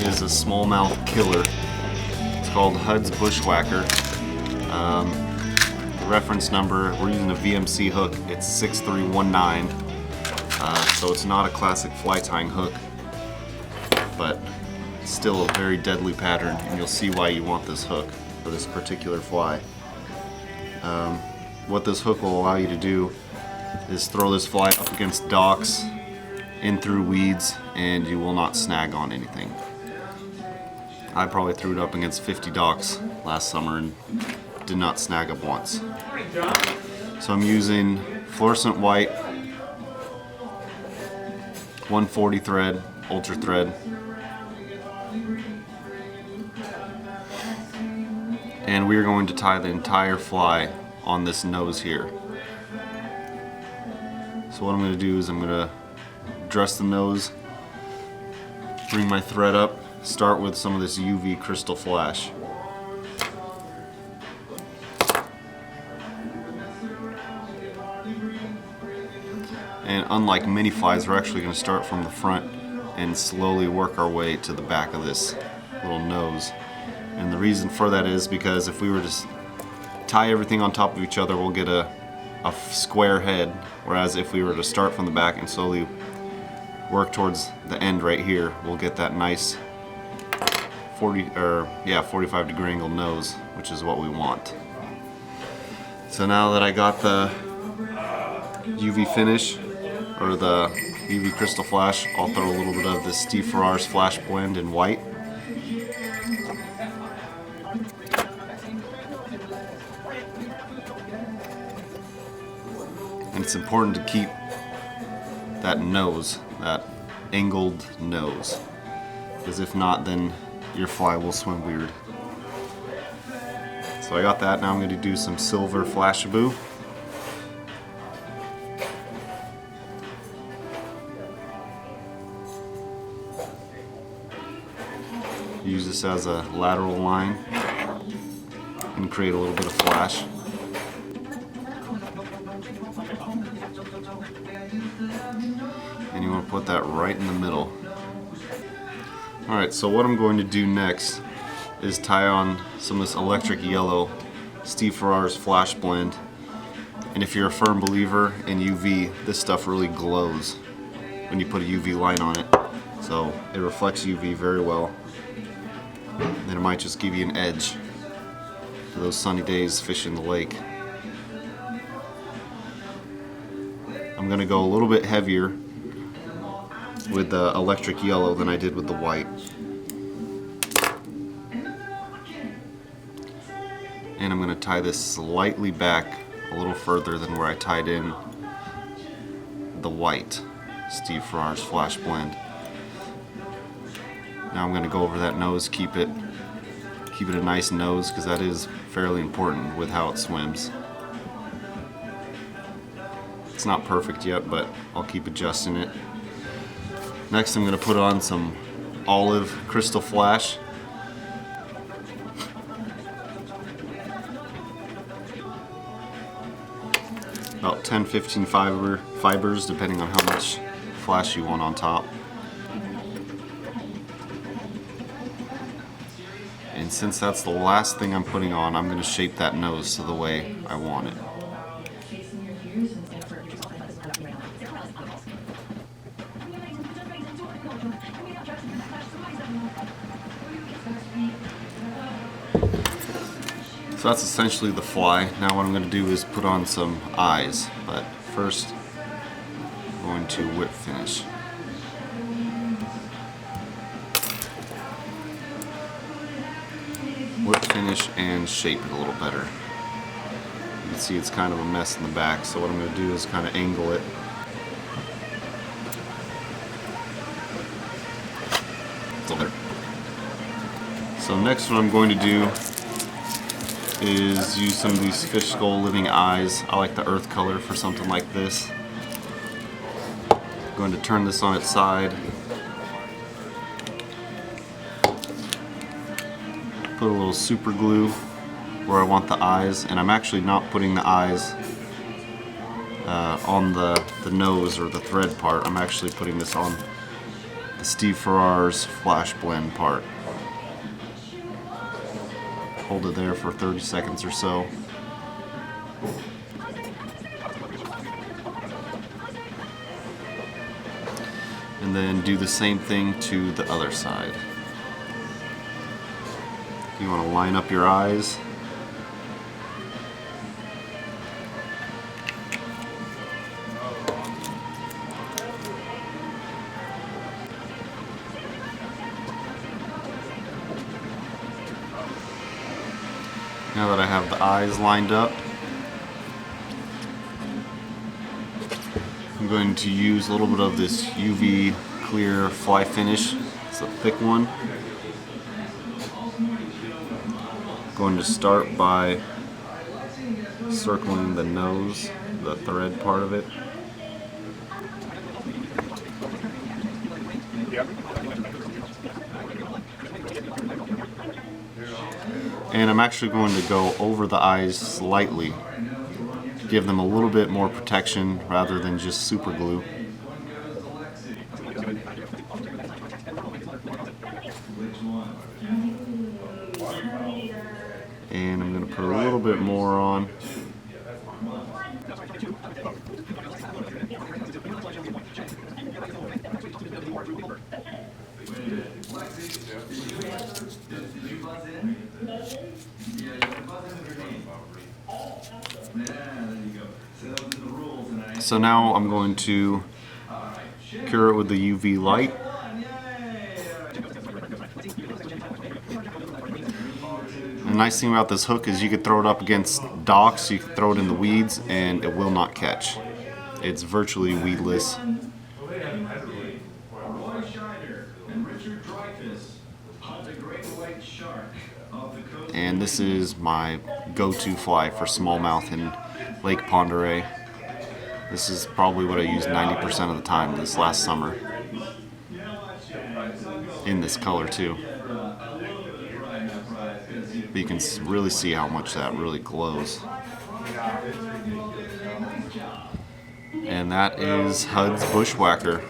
is a smallmouth killer. It's called Hud's Bushwacker. The reference number, we're using a VMC hook, it's 6319. So it's not a classic fly tying hook, but still a very deadly pattern, and you'll see why you want this hook for this particular fly. What this hook will allow you to do is throw this fly up against docks, in through weeds, and you will not snag on anything. I probably threw it up against 50 docks last summer and did not snag up once. So I'm using fluorescent white 140 thread, ultra thread, and we're going to tie the entire fly on this nose here. So what I'm going to do is I'm going to dress the nose, bring my thread up, start with some of this UV crystal flash. And unlike mini flies, we're actually going to start from the front and slowly work our way to the back of this little nose. And the reason for that is because if we were to tie everything on top of each other, we'll get a square head, whereas if we were to start from the back and slowly work towards the end right here, we'll get that nice 45 degree angle nose, which is what we want. So now that I got the UV finish, or the UV crystal flash, I'll throw a little bit of the Steve Ferrar's flash blend in white. And it's important to keep that nose, that angled nose, because if not, then your fly will swim weird. So I got that. Now I'm going to do some silver flashaboo. Use this as a lateral line and create a little bit of flash. And you want to put that right in the middle. Alright, so what I'm going to do next is tie on some of this electric yellow Steve Ferrar's flash blend. And if you're a firm believer in UV, this stuff really glows when you put a UV light on it. So it reflects UV very well. And it might just give you an edge for those sunny days fishing the lake. I'm going to go a little bit heavier with the electric yellow than I did with the white. And I'm going to tie this slightly back a little further than where I tied in the white Steve Ferrar's flash blend. Now I'm going to go over that nose, keep it a nice nose, because that is fairly important with how it swims. It's not perfect yet, but I'll keep adjusting it. Next I'm going to put on some olive crystal flash. About 10-15 fibers depending on how much flash you want on top. And since that's the last thing I'm putting on, I'm going to shape that nose to the way I want it. So that's essentially the fly. Now what I'm going to do is put on some eyes, but first I'm going to whip finish. Whip finish and shape it a little better. You can see it's kind of a mess in the back, so what I'm going to do is kind of angle it. So next what I'm going to do is use some of these fish skull living eyes. I like the earth color for something like this. I'm going to turn this on its side. Put a little super glue where I want the eyes, and I'm actually not putting the eyes on the nose or the thread part. I'm actually putting this on Steve Farrar's flash blend part. Hold it there for 30 seconds or so. And then do the same thing to the other side. You want to line up your eyes. Now that I have the eyes lined up, I'm going to use a little bit of this UV clear fly finish. It's a thick one. I'm going to start by circling the nose, the thread part of it. And I'm actually going to go over the eyes slightly, give them a little bit more protection rather than just super glue. And I'm going to put a little bit more on. So now I'm going to cure it with the UV light. The nice thing about this hook is you could throw it up against docks, you could throw it in the weeds, and it will not catch. It's virtually weedless. And this is my go-to fly for smallmouth in Lake Pend Oreille. This is probably what I used 90% of the time this last summer. In this color too. But you can really see how much that really glows. And that is HUD's Bushwacker.